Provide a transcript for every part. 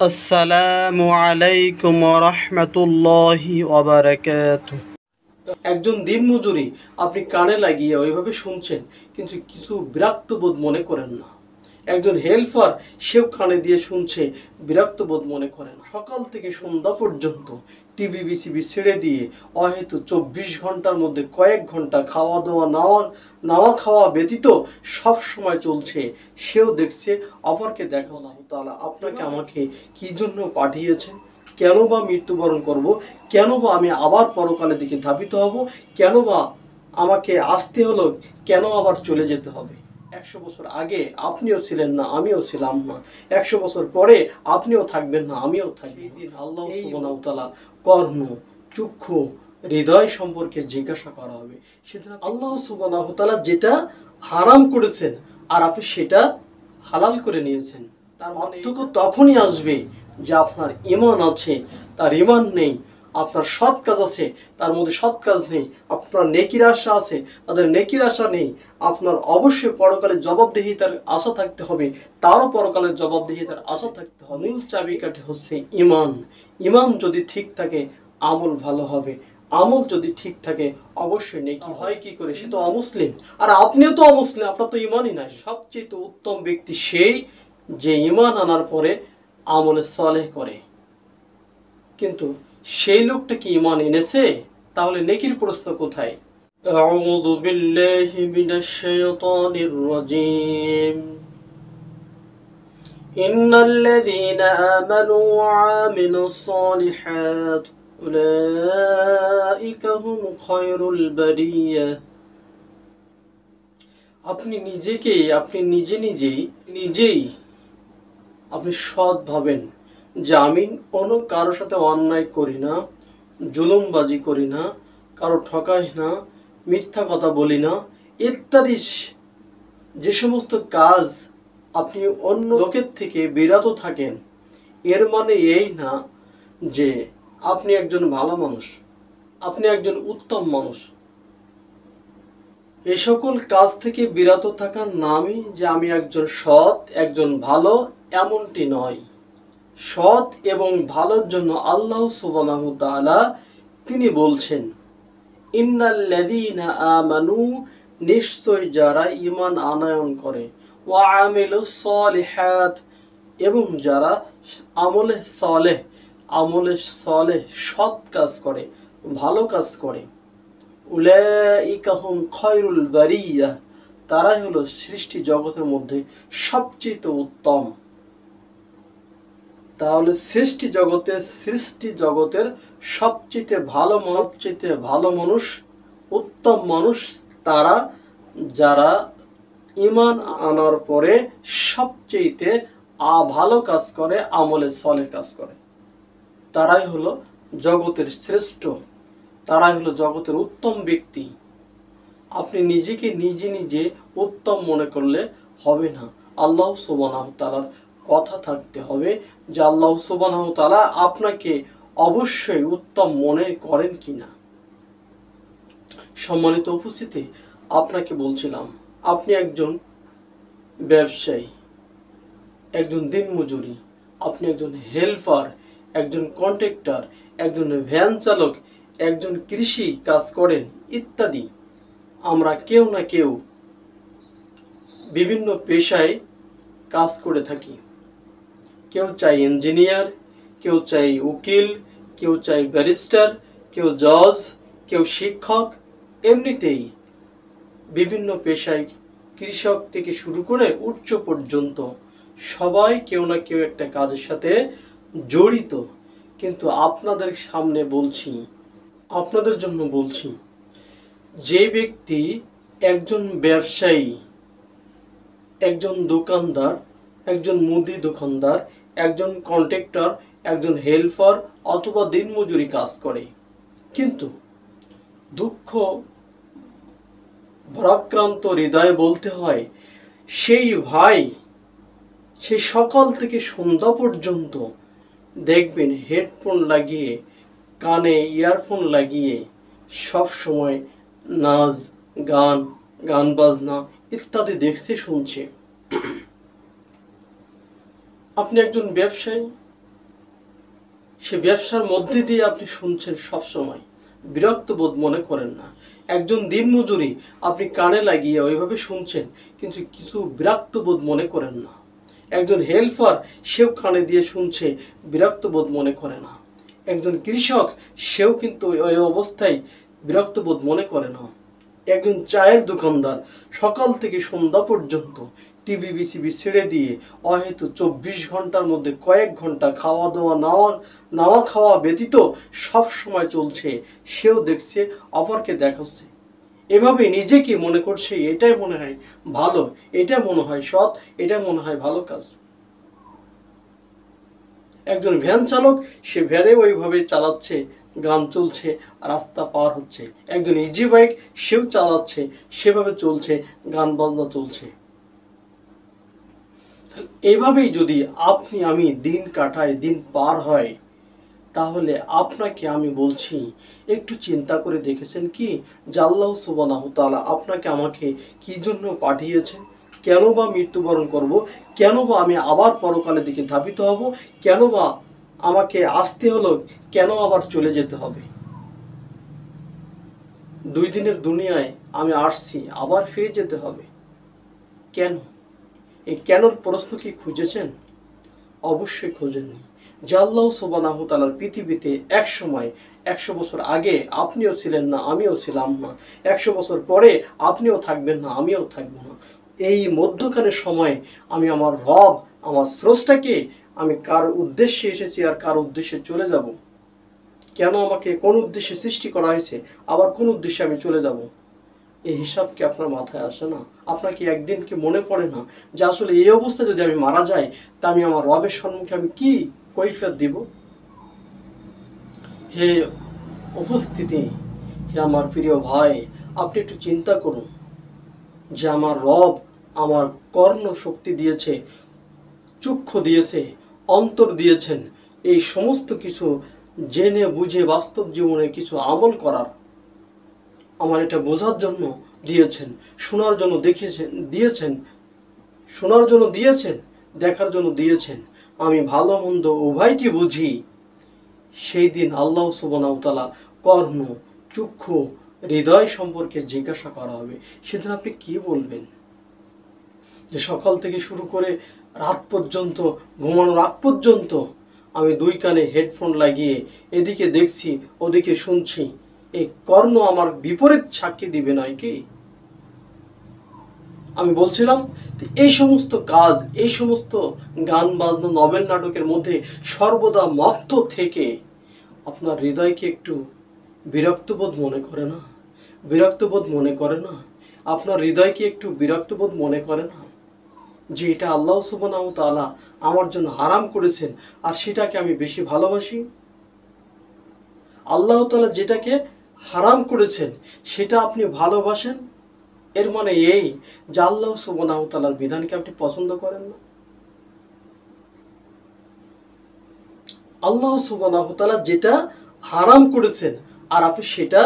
আসসালামু আলাইকুম ওয়া রাহমাতুল্লাহি ওয়া বারাকাতুহু। একজন দিনমজুরি আপনি কানে লাগিয়ে ওইভাবে শুনছেন, কিন্তু কিছু বিরক্ত বোধ মনে করেন না। একজন হেল্পার সেও কানে দিয়ে শুনছে, বিরক্ত বোধ মনে করে না। সকাল থেকে সন্ধ্যা পর্যন্ত টিভি বিসিবি ছেড়ে দিয়ে হয়তো 24 ঘন্টার মধ্যে কয়েক ঘন্টা খাওয়া দাওয়া নাওয়া খাওয়া ব্যতীত সব সময় চলছে, সেও দেখছে। অপরকে দেখো না তাআলা আপনাকে আমাকে কি জন্য পাঠিয়েছেন, কেন বা মৃত্যুবরণ করব, কেন বা আমি আবার পরকালের দিকে ধাবিত হব, কেন বা আমাকে আসতে হলো, কেন আবার চলে যেতে হবে। 100 বছর আগে আপনিও ছিলেন না, আমিও ছিলাম না। 100 বছর পরে আপনিও থাকবেন না, আমিও থাকব। সেই দিন আল্লাহ সুবহানাহু ওয়া তাআলা কর্ণ, চক্ষু, হৃদয় সম্পর্কে জিজ্ঞাসা করা হবে। সেদিন আল্লাহ সুবহানাহু ওয়া তাআলা যেটা হারাম করেছেন আর আপনি সেটা হালাল করে নিয়েছেন, তার পার্থক্য তখনই আসবে যে আপনার ঈমান আছে, তার ঈমান নেই। আপনার সৎ কাজ আছে, তার মধ্যে সৎ কাজ নেই। আপনার নেকির আশা আছে, তাদের নেকির আশা নেই। আপনার অবশ্যই পরকালে জবাবদিহিতার আশা থাকতে হবে, তারও পরকালের জবাবদিহিতার আশা থাকতে হবে। মূল চাবিকাঠি হচ্ছে ঈমান। ঈমান যদি ঠিক থাকে আমল ভালো হবে, আমল যদি ঠিক থাকে অবশ্যই নেকি হয়। কি করে? সে তো অমুসলিম, আর আপনিও তো অমুসলিম, আপনার তো ঈমানই নাই। সবচেয়ে উত্তম ব্যক্তি সেই যে ঈমান আনার পরে আমলে সালেহ করে। কিন্তু সেই লোকটা কি ঈমান এনেছে? তাহলে নেকির প্রশ্ন কোথায়? আউযু বিল্লাহি মিনাশ শাইতানির রাজীম। ইন্নাল্লাযীনা আমানু ওয়া আমিলুস সালিহাত উলাইকা হুম খায়রুল বারিয়াহ। আপনি নিজেই আপনি সৎ ভাবেন যে আমি কোনো কারোর সাথে অন্যায় করি না, জুলুমবাজি করি না, কারো ঠকাই না, মিথ্যা কথা বলি না ইত্যাদি যে সমস্ত কাজ আপনি অন্য লোকের থেকে বিরত থাকেন, এর মানে এই না যে আপনি একজন ভালো মানুষ, আপনি একজন উত্তম মানুষ। এই সকল কাজ থেকে বিরত থাকার নামই যে আমি একজন সৎ, একজন ভালো, এমনটি নয়। সৎ এবং ভালোর জন্য আল্লাহ সুবহানাহু ওয়া তাআলা তিনি বলছেন, ইন্নাল্লাযীনা আমানু, নিশ্চয় যারা ঈমান আনয়ন করে, ওয়া আমিলুস সালিহাত, এবং যারা আমলে সালেহ সৎ কাজ করে, ভালো কাজ করে, উলাইকা হুম খায়রুল বারিয়াহ, তারাই হলো সৃষ্টি জগতের মধ্যে সবচেয়ে উত্তম। তাহলে সৃষ্টি জগতের সবচেয়ে ভালো মানুষ, উত্তম মানুষ তারা যারা ঈমান আনার পরে সবচেয়ে ভালো কাজ করে, আমলে সালেহ কাজ করে। তারাই হলো জগতের শ্রেষ্ঠ, তারাই হলো জগতের উত্তম ব্যক্তি। আপনি নিজেকে নিজে উত্তম মনে করলে হবে না। আল্লাহ সুবহানাহু ওয়া তাআলার কথা থাকতে হবে যে আল্লাহ সুবহানাহু ওয়া তাআলা আপনাকে অবশ্যই উত্তম মনে করেন কিনা। সম্মানিত উপস্থিতি, আপনাকে বলছিলাম আপনি একজন ব্যবসায়ী, একজন দিনমজুরি, আপনি একজন হেল্পার, একজন কন্ট্রাক্টর, একজন ভ্যান চালক, একজন কৃষি কাজ করেন ইত্যাদি। আমরা কেউ না কেউ বিভিন্ন পেশায় কাজ করে থাকি। কেউ চাই ইঞ্জিনিয়ার, কেউ চাই উকিল, কেউ চাই ব্যারিস্টার, কেউ জজ, কেউ শিক্ষক। এমনিতেই বিভিন্ন পেশায় কৃষক থেকে শুরু করে উচ্চ পর্যন্ত সবাই কেউ না কেউ একটা কাজের সাথে জড়িত। কিন্তু আপনাদের সামনে বলছি, আপনাদের জন্য বলছি, যে ব্যক্তি একজন ব্যবসায়ী, একজন দোকানদার, একজন মুদি দোকানদার, একজন কন্ট্রাক্টর, একজন হেল্পার অথবা দিনমজুরি কাজ করে, কিন্তু দুঃখ ভারাক্রান্ত হৃদয়ে বলতে হয়, সেই ভাই সে সকাল থেকে সন্ধ্যা পর্যন্ত দেখবেন হেডফোন লাগিয়ে, কানে ইয়ারফোন লাগিয়ে সব সময় নাচ, গান বাজনা ইত্যাদি দেখছে, শুনছে। আপনি একজন ব্যবসায়ী, সে ব্যবসার মধ্যে দিয়ে আপনি শুনছেন সব সময়, বিরক্ত বোধ মনে করেন না। একজন দিনমজুরি আপনি কানে লাগিয়ে ওইভাবে শুনছেন, কিন্তু কিছু বিরক্ত বোধ মনে করেন না। একজন হেল্পার, সেও কানে দিয়ে শুনছে, বিরক্ত বোধ মনে করে না। একজন কৃষক, সেও কিন্তু ওই অবস্থায় বিরক্ত বোধ মনে করে না। একজন চায়ের দোকানদার সকাল থেকে সন্ধ্যা পর্যন্ত টিভি বিসিবি ছেড়ে দিয়ে হয়তো 24 ঘন্টার মধ্যে কয়েক ঘন্টা খাওয়া দাওয়া নাওয়া খাওয়া ব্যতীত সব সময় চলছে, সেও দেখছে, অপরকে দেখাচ্ছে। এভাবে নিজেকে মনে করছে এটাই মনে হয় ভালো, এটা মনে হয় সৎ, এটা মনে হয় ভালো কাজ। একজন ভ্যান চালক, সে ভ্যানে ওইভাবে চালাচ্ছে, গান চলছে, রাস্তা পার হচ্ছে। একজন ইজি বাইক, সেও চালাচ্ছে, সেভাবে চলছে, গান বাজনা চলছে। এভাবেই যদি আপনি আমি দিন কাটাই, দিন পার হয়, তাহলে আপনাকে আমি বলছি একটু চিন্তা করে দেখেছেন কি যে আল্লাহ সুবহানাহু তাআলা আপনাকে আমাকে কি জন্য পাঠিয়েছেন? কেন বা মৃত্যুবরণ করব? কেন বা আমি আবার পরকালের দিকে ধাবিত হব? কেন বা আমাকে আসতে হলো? কেন আবার চলে যেতে হবে? 2 দিনের দুনিয়ায় আমি আসছি, আবার ফিরে যেতে হবে কেন? এই কেনর প্রশ্ন কি খুঁজেছেন? অবশ্যই খোঁজেননি। যে আল্লাহ সুবহানাহু তাআলার পৃথিবীতে এক সময় 100 বছর আগে আপনিও ছিলেন না, আমিও ছিলাম না। 100 বছর পরে আপনিও থাকবেন না, আমিও থাকবো না। এই মধ্যখানের সময় আমি আমার রব, আমার স্রষ্টাকে আমি কার উদ্দেশ্যে এসেছি আর কার উদ্দেশ্যে চলে যাব? কেন আমাকে কোন উদ্দেশ্যে সৃষ্টি করা হয়েছে, আবার কোন উদ্দেশ্যে আমি চলে যাব? এই হিসাব কি আপনার মাথায় আসে না? আপনার কি একদিন কি মনে পড়ে না যে আসলে এই অবস্থায় যদি আমি মারা যাই, তা আমি আমার রবের সম্মুখে আমি কি কৈফিয়ত দিব? হে উপস্থিতি, হে আমার প্রিয় ভাই, আপনি একটু চিন্তা করুন যে আমার রব আমার কর্ণ শক্তি দিয়েছে, চক্ষু দিয়েছে, অন্তর দিয়েছেন, এই সমস্ত কিছু জেনে বুঝে বাস্তব জীবনে কিছু আমল করার, আমার এটা বোঝার জন্য দিয়েছেন, শোনার জন্য দিয়েছেন, শোনার জন্য দিয়েছেন, দেখার জন্য দিয়েছেন। আমি ভালো মন্দ উভয়টি বুঝি। সেই দিন আল্লাহ সুবহানাহু তাআলা কর্ণ, চক্ষু, হৃদয় সম্পর্কে জিজ্ঞাসা করা হবে। সেদিন আপনি কি বলবেন? যে সকাল থেকে শুরু করে রাত পর্যন্ত, ঘুমানোর আগ পর্যন্ত আমি 2 কানে হেডফোন লাগিয়ে এদিকে দেখছি, ওদিকে শুনছি। এই কর্ণ আমার বিপরীত সাক্ষী দিবে নয় কি? আমি বলছিলাম এই সমস্ত কাজ, এই সমস্ত গান বাজনা, নভেল নাটকের মধ্যে সর্বদা মত্ত থেকে আপনার হৃদয়কে একটু বিরক্তবোধ মনে করে না? বিরক্তবোধ মনে করে না? আপনার হৃদয়কে একটু বিরক্তবোধ মনে করে না যে এটা আল্লাহ সুবহানাহু তাআলা আমার জন্য হারাম করেছেন, আর সেটাকে আমি বেশি ভালোবাসি? আল্লাহ তাআলা যেটাকে হারাম করেছেন সেটা আপনি ভালোবাসেন, এর মানে এই যে আল্লাহ সুবহানাহু তাআলার বিধানকে আপনি পছন্দ করেন না। আল্লাহ সুবহানাহু তাআলা যেটা হারাম করেছেন আর আপনি সেটা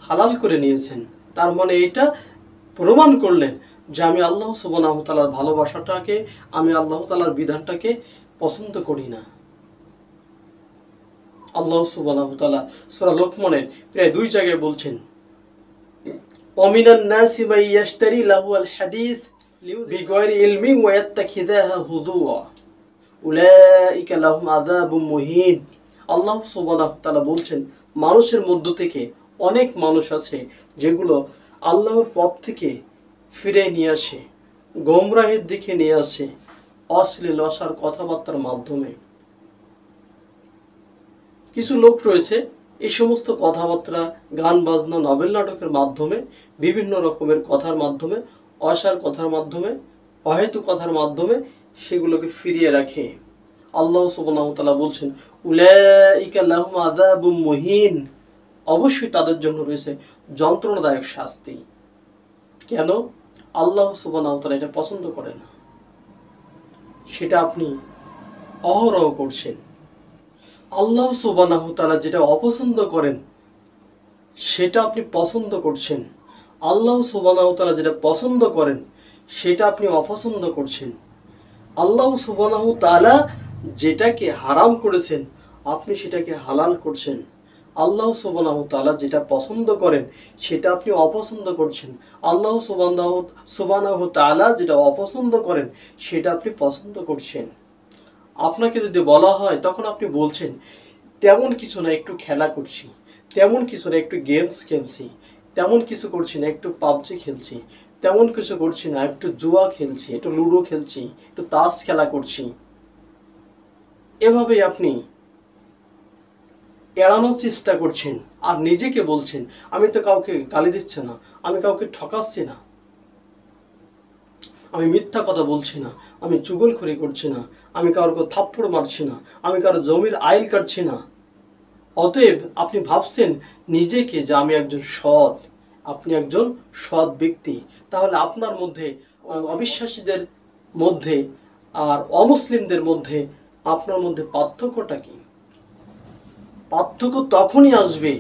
হালাল করে নিয়েছেন, তার মানে এটা প্রমাণ করলেন যে আমি আল্লাহ সুবহানাহু তাআলার ভালোবাসাটাকে, আমি আল্লাহ তাআলার বিধানটাকে পছন্দ করি না। আল্লাহ সুবহানাহু তাআলা সূরা লোকমানের প্রায় 2 জায়গায় বলছেন, ওয়ামিনান নাসি মান ইয়াশতারি লাহুল হাদিস বিগয়রি ইলমিন ওয়া ইয়াত্তাখিযাহা হুযুয়া উলাইকা লাহুম আযাবুম মুহিন। আল্লাহ সুবহানাহু তাআলা বলছেন, মানুষের মধ্য থেকে অনেক মানুষ আছে যেগুলো আল্লাহর পথ থেকে ফিরে নিয়ে আসে, গোমরাহের দিকে নিয়ে আসে, অশ্লীল অসার কথাবার্তার মাধ্যমে। কিছু লোক রয়েছে এই সমস্ত কথাবার্তা, গান বাজনা, নভেল নাটকের মাধ্যমে, বিভিন্ন রকমের কথার মাধ্যমে, অসার কথার মাধ্যমে, অহেতুক কথার মাধ্যমে সেগুলোকে ফিরিয়ে রাখে। আল্লাহ সুবহানাহু তাআলা বলছেন, উলাইকা লাহুম আযাবুম মুহিন, অবশ্যই তাদের জন্য রয়েছে যন্ত্রণাদায়ক শাস্তি। কেন? আল্লাহ সুবহানাহু তাআলা এটা পছন্দ করে না, সেটা আপনি অহরহ করছেন। আল্লাহ সুবহানাহু তাআলা যেটা অপছন্দ করেন সেটা আপনি পছন্দ করছেন। আল্লাহ সুবহানাহু তাআলা যেটা পছন্দ করেন সেটা আপনি অপছন্দ করছেন। আল্লাহ সুবহানাহু তাআলা যেটাকে হারাম করেছেন, আপনি সেটাকে হালাল করছেন। আল্লাহ সুবহানাহু ওয়া তাআলা যেটা পছন্দ করেন সেটা আপনি অপছন্দ করছেন। আল্লাহ সুবহানাহু ওয়া তাআলা যেটা অপছন্দ করেন সেটা আপনি পছন্দ করছেন। আপনাকে যদি বলা হয় তখন আপনি বলছেন তেমন কিছু না, একটু খেলা করছি, তেমন কিছু না, একটু গেমস খেলছি, তেমন কিছু করছি না, একটু পাবজি খেলছি, তেমন কিছু করছি না, একটু জুয়া খেলছি, একটু লুডো খেলছি, একটু তাস খেলা করছি। এভাবেই আপনি এড়ানোর চেষ্টা করছেন আর নিজেকে বলছেন আমি তো কাউকে গালি দিচ্ছি না, আমি কাউকে ঠকাচ্ছি না, আমি মিথ্যা কথা বলছি না, আমি চুগলখড়ি করছি না, আমি কারোকে থাপ্পড় মারছি না, আমি কারো জমির আইল কাটছি না। অতএব আপনি ভাবছেন নিজেকে যে আমি একজন সৎ, আপনি একজন সৎ ব্যক্তি। তাহলে আপনার মধ্যে অবিশ্বাসীদের মধ্যে আর অমুসলিমদের মধ্যে আপনার মধ্যে পার্থক্যটা কি? পার্থক্য তখনই আসবে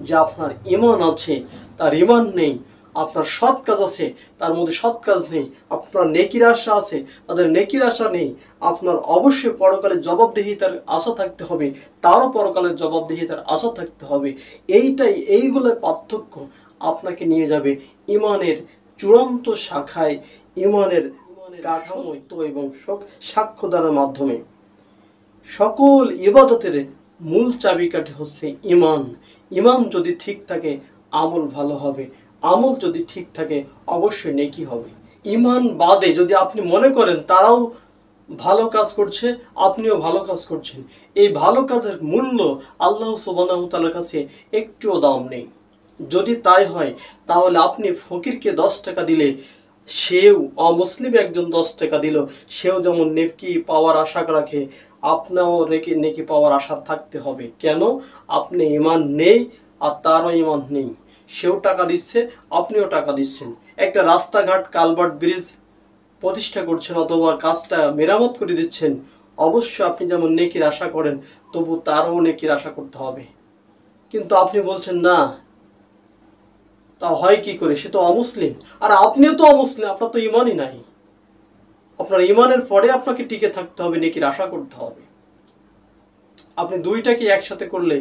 যে আপনার ঈমান আছে, তার ঈমান নেই, আপনার সৎ কাজ আছে, তার মধ্যে সৎ কাজ নেই, আপনার নেকির আশা আছে, তাদের নেকির আশা নেই। আপনার অবশ্যই পরকালে জবাবদিহিতার আশা থাকতে হবে, তারও পরকালে জবাবদিহিতার আশা থাকতে হবে। এইগুলো পার্থক্য আপনাকে নিয়ে যাবে ঈমানের চূড়ান্ত শাখায়, ঈমানের কাঠামো এবং সাক্ষ্যদানের মাধ্যমে। সকল ইবাদতের মূল চাবিকাঠি হচ্ছে ঈমান। ঈমান যদি ঠিক থাকে আমল ভালো হবে, আমল যদি ঠিক থাকে অবশ্যই নেকি হবে। ঈমান বাদে যদি আপনি মনে করেন তারাও ভালো কাজ করছে, আপনিও ভালো কাজ করছেন, এই ভালো কাজের মূল্য আল্লাহ সুবহানাহু ওয়া তাআলার কাছে একটুও দাম নেই। যদি তাই হয় তাহলে আপনি ফকিরকে 10 টাকা দিলে সেও, অমুসলিম একজন 10 টাকা দিল, সেও যেমন নেকি পাওয়ার আশা রাখে, আপনারও নেকি পাওয়ার আশা থাকতে হবে। কেন? আপনি ঈমান নেই আর তারও ঈমান নেই, সেও টাকা দিচ্ছে, আপনিও টাকা দিচ্ছেন। একটা রাস্তাঘাট কালভার্ট ব্রিজ প্রতিষ্ঠা করছেন অথবা কাজটা মেরামত করে দিচ্ছেন, অবশ্যই আপনি যেমন নেকির আশা করেন তবু তারও নেকির আশা করতে হবে। কিন্তু আপনি বলছেন না, তা হয় কি করে, সে তো অমুসলিম, আর আপনিও তো অমুসলিম, আপনার তো ঈমানই নাই। আপনার ঈমানের পরে আপনাকে টিকে থাকতে হবে, নেকির আশা করতে হবে। আপনি দুইটাকে একসাথে করলে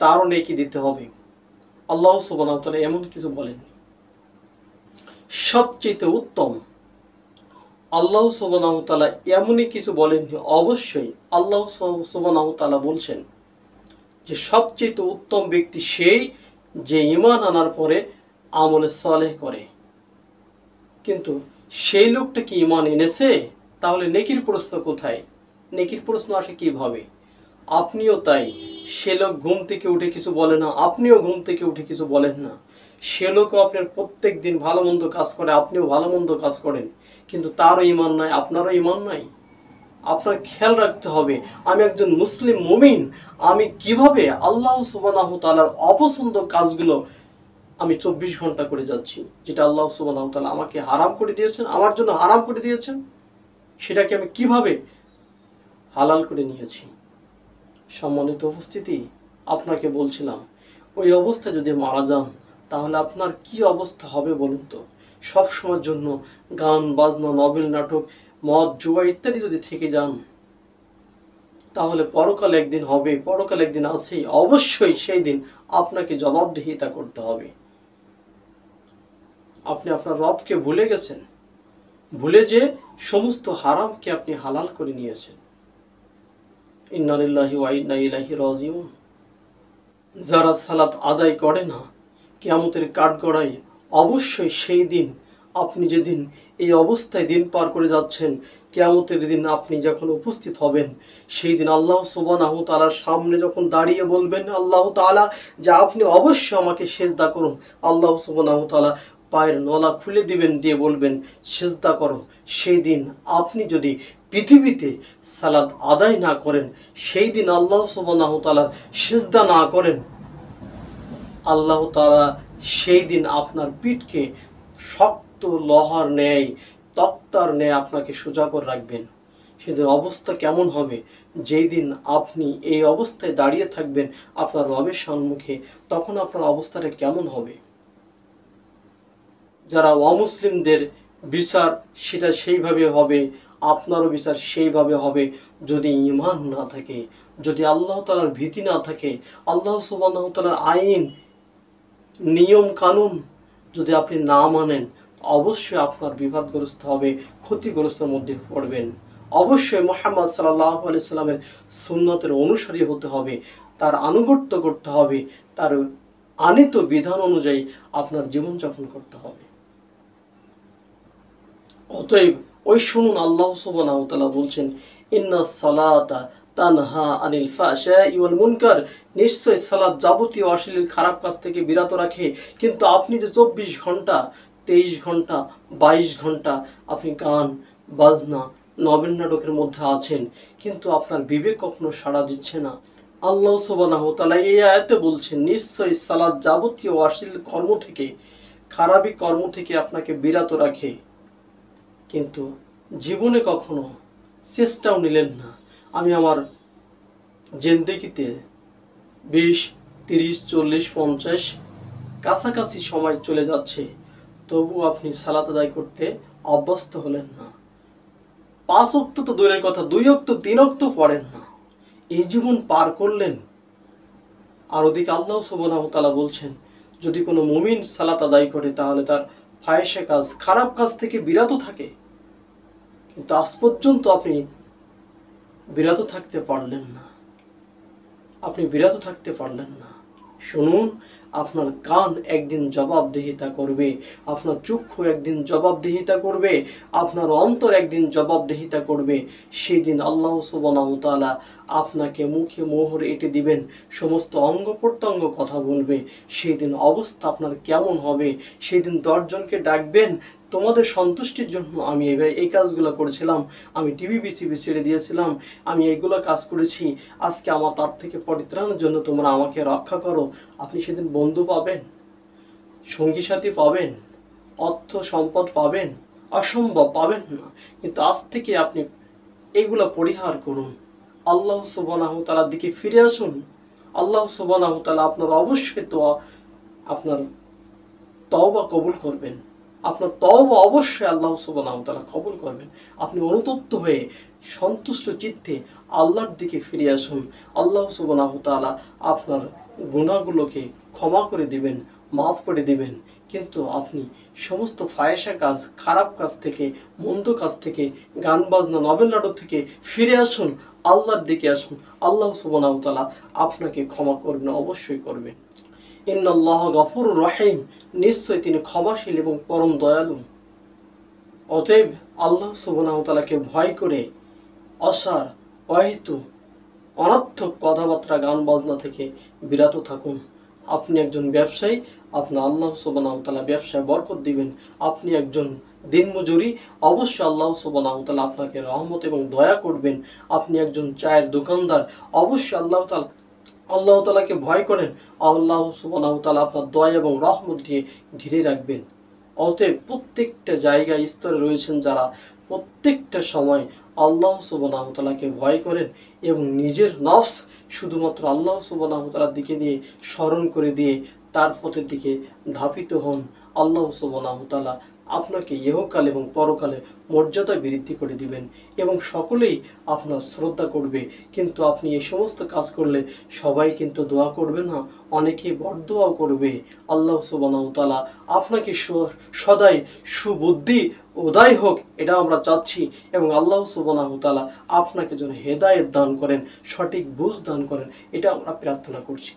তারও নেকি দিতে হবে। আল্লাহ সুবহানাহু ওয়া তাআলা এমন কিছু বলেননি। সবচেয়ে উত্তম আল্লাহ সুবহানাহু ওয়া তাআলা এমনই কিছু বলেননি। অবশ্যই আল্লাহ সুবহানাহু ওয়া তাআলা বলছেন যে সবচেয়ে উত্তম ব্যক্তি সেই যে ঈমান আনার পরে আমলে সালেহ করে। কিন্তু সেই লোকটা কি ঈমান এনেছে? তাহলে নেকির প্রশ্ন কোথায়? নেকির প্রশ্ন আসে কিভাবে? আপনিও তাই, সে লোক ঘুম থেকে উঠে কিছু বলে না, আপনিও ঘুম থেকে উঠে কিছু বলেন না। সে লোকও আপনার প্রত্যেক দিন ভালো মন্দ কাজ করে, আপনিও ভালো মন্দ কাজ করেন, কিন্তু তারও ঈমান নাই, আপনারও ঈমান নাই। আপনার খেয়াল রাখতে হবে আমি একজন মুসলিম মুমিন, আমি কিভাবে আল্লাহ সুবহানাহু ওয়া তাআলার অপছন্দ কাজগুলো আমি 24 ঘন্টা করে যাচ্ছি, যেটা আল্লাহ সুবহানাহু ওয়া তাআলা আমাকে হারাম করে দিয়েছেন, আমার জন্য হারাম করে দিয়েছেন, সেটাকে আমি কিভাবে হালাল করে নিয়েছি। সম্মানিত উপস্থিতি, আপনাকে বলছিলাম ওই অবস্থায় যদি মারা যান তাহলে আপনার কি অবস্থা হবে বলুন তো? সব সময়ের জন্য গান বাজনা, নভেল, নাটক, মদ, জুয়া ইত্যাদি যদি থেকে যান তাহলে পরকাল একদিন হবে, পরকাল একদিন আছেই, অবশ্যই সেই দিন আপনাকে জবাবদিহিতা করতে হবে। আপনি আপনার রবকে ভুলে গেছেন, ভুলে যে সমস্ত হারামকে আপনি হালাল করে নিয়েছেন। ইন্না লিল্লাহি ওয়া ইন্না ইলাইহি রাজিউন। যারা সালাত আদায় করে না কিয়ামতের কাঠগড়ায় অবশ্যই সেই দিন, আপনি যেদিন এই অবস্থায় দিন পার করে যাচ্ছেন, কিয়ামতের দিন আপনি যখন উপস্থিত হবেন, সেই দিন আল্লাহ সুবহানাহু ওয়া তাআলার সামনে যখন দাঁড়িয়ে বলবেন আল্লাহ তাআলা যে আপনি অবশ্যই আমাকে সিজদা করুন, আল্লাহ সুবহানাহু ওয়া তাআলা পায়ের নলা খুলে দিবেন, দিয়ে বলবেন সিজদা করো। সেই দিন আপনি যদি পৃথিবীতে সালাত আদায় না করেন, সেই দিন আল্লাহ সুবহানাহু ওয়া তাআলার সিজদা না করেন, আল্লাহ তাআলা সেই দিন আপনার পিঠকে শক্ত লোহার ন্যায়, তক্তার ন্যায় আপনাকে সোজা করে রাখবেন। সেদিন অবস্থা কেমন হবে? যেই দিন আপনি এই অবস্থায় দাঁড়িয়ে থাকবেন আপনার রবের সম্মুখে, তখন আপনার অবস্থাটা কেমন হবে? যারা অমুসলিমদের বিচার সেটা সেইভাবে হবে, আপনারও বিচার সেইভাবে হবে। যদি ঈমান না থাকে যদি আল্লাহ তাআলার ভীতি না থাকে, আল্লাহ সুবহানাহু ওয়া তাআলার আইন নিয়ম কানুন যদি আপনি না মানেন, অবশ্যই আপনার বিপদগ্রস্ত হবে, ক্ষতিগ্রস্তের মধ্যে পড়বেন। অবশ্যই মুহাম্মদ সাল্লাল্লাহু আলাইহি সাল্লামের সুন্নতের অনুসারী হতে হবে, তার আনুগত্য করতে হবে, তার আনিত বিধান অনুযায়ী আপনার জীবনযাপন করতে হবে। অতএব ওই শুনুন, আল্লাহ সুবহানাহু ওয়া তাআলা বলছেন, ইন্নাস সালাতা তানহা আনিল ফাহশাই ওয়াল মুনকার, নিশ্চয় সালাত যাবতীয় অশ্লীল খারাপ কাজ থেকে বিরত রাখে। কিন্তু আপনি যে 24 ঘন্টা, 23 ঘন্টা, 22 ঘন্টা আপনি গান বাজনা নবেন নাটকের মধ্যে আছেন, কিন্তু আপনার বিবেক কখনো সাড়া দিচ্ছে না। আল্লাহ সুবহানাহু ওয়া তাআলা এই আয়াতে বলছেন, নিশ্চয় সালাত যাবতীয় অশ্লীল কর্ম থেকে, খারাপি কর্ম থেকে আপনাকে বিরত রাখে, কিন্তু জীবনে কখনো চেষ্টাও নিলেন না। আমি আমার জিন্দেগিতে 20, 30, 40, 50 কাছাকাছি সময় চলে যাচ্ছে, তবু আপনি সালাত আদায় করতে অভ্যস্ত হলেন না। 5 ওয়াক্ত তো দূরের কথা, 2 ওয়াক্ত 3 ওয়াক্ত পড়েন না। এই জীবন পার করলেন। আর ওদিকে আল্লাহ সুবহানাহু ওয়া তাআলা বলছেন, যদি কোনো মুমিন সালাত আদায় করে তাহলে তার ফাহিশা কাজ, খারাপ কাজ থেকে বিরত থাকে। কিন্তু আজ পর্যন্ত আপনি বিরত থাকতে পারলেন না, আপনি বিরত থাকতে পারলেন না। শুনুন, আপনার কান একদিন জবাবদিহিতা করবে, আপনার চক্ষু একদিন জবাবদিহিতা করবে, আপনার অন্তর একদিন জবাবদিহিতা করবে। সেই দিন আল্লাহ সুবহানাহু ওয়া তাআলা আপনাকে মুখে মোহর এঁটে দিবেন, সমস্ত অঙ্গ প্রত্যঙ্গ কথা বলবে। সেই দিন অবস্থা আপনার কেমন হবে? সেই দিন 10 জনকে ডাকবেন, তোমাদের সন্তুষ্টির জন্য আমি এই কাজগুলো করেছিলাম, আমি টিভি বিসিবি ছেড়ে দিয়েছিলাম, আমি এইগুলো কাজ করেছি, আজকে আমার তার থেকে পরিত্রাণের জন্য তোমরা আমাকে রক্ষা করো। আপনি সেদিন বন্ধু পাবেন, সঙ্গী সাথী পাবেন, অর্থ সম্পদ পাবেন, অসম্ভব পাবেন না। কিন্তু আজ থেকে আপনি এগুলো পরিহার করুন, আল্লাহ সুবহানাহু ওয়া তাআলার দিকে ফিরে আসুন। আল্লাহ সুবহানাহু ওয়া তাআলা আপনার অবশ্যই আপনার তওবা কবুল করবেন। আপনার তওবা অবশ্যই আল্লাহ সুবহানাহু ওয়া তাআলা কবুল করবেন। আপনি অনুতপ্ত হয়ে সন্তুষ্ট চিত্তে আল্লাহর দিকে ফিরে আসুন। আল্লাহ সুবহানাহু ওয়া তাআলা আপনার গুনাহগুলোকে ক্ষমা করে দিবেন, মাফ করে দিবেন। কিন্তু আপনি সমস্ত ফাহিশা কাজ, খারাপ কাজ থেকে, মন্দ কাজ থেকে, গান বাজনা নবেল নাটক থেকে ফিরে আসুন, আল্লাহর দিকে আসুন। আল্লাহ সুবহানাহু ওয়া তাআলা আপনাকে ক্ষমা করবেন, অবশ্যই করবেন। ইন্নাল্লাহ গফুরুর রহিম, নিশ্চয় তিনি ক্ষমাশীল এবং পরম দয়ালু। অতএব আল্লাহ সুবহানাহু ওয়া তাআলাকে ভয় করে অসার, অহেতু, অনর্থক কথাবার্তা, গান বাজনা থেকে বিরত থাকুন। আপনি একজন ব্যবসায়ী, আপনার আল্লাহ সুবহানাহু ওয়া তাআলা ব্যবসায় বরকত দিবেন। আপনি একজন দিনমজুরি, অবশ্যই আল্লাহ সুবহানাহু ওয়া তাআলা আপনাকে রহমত এবং দয়া করবেন। আপনি একজন চায়ের দোকানদার, অবশ্যই আল্লাহ তাআলাকে ভয় করেন, আল্লাহ সুবহানাহু ওয়া তাআলা আপনার দয়া এবং রহমত দিয়ে ঘিরে রাখবেন। অতএব প্রত্যেকটা জায়গায় স্তরে রয়েছেন যারা, প্রত্যেকটা সময় আল্লাহ সুবহানাহু ওয়া তাআলাকে ভয় করেন এবং নিজের নফস শুধুমাত্র আল্লাহ সুবহানাহু ওয়া তাআলার দিকে দিয়ে স্মরণ করে দিয়ে তার পথের দিকে ধাবিত হন। আল্লাহ সুবহানাহু ওয়া তাআলা আপনাকে ইহকাল এবং পরকালে মর্যাদা বৃদ্ধি করে দিবেন এবং সকলেই আপনার শ্রদ্ধা করবে। কিন্তু আপনি এই সমস্ত কাজ করলে সবাই কিন্তু দোয়া করবে না, অনেকেই বরদোয়াও করবে। আল্লাহ সুবহানাহু ওয়া তাআলা আপনাকে সদাই সুবুদ্ধি উদয় হোক, এটা আমরা চাচ্ছি, এবং আল্লাহ সুবহানাহু ওয়া তাআলা আপনাকে যেন হেদায়েত দান করেন, সঠিক বুঝ দান করেন, এটা আমরা প্রার্থনা করছি।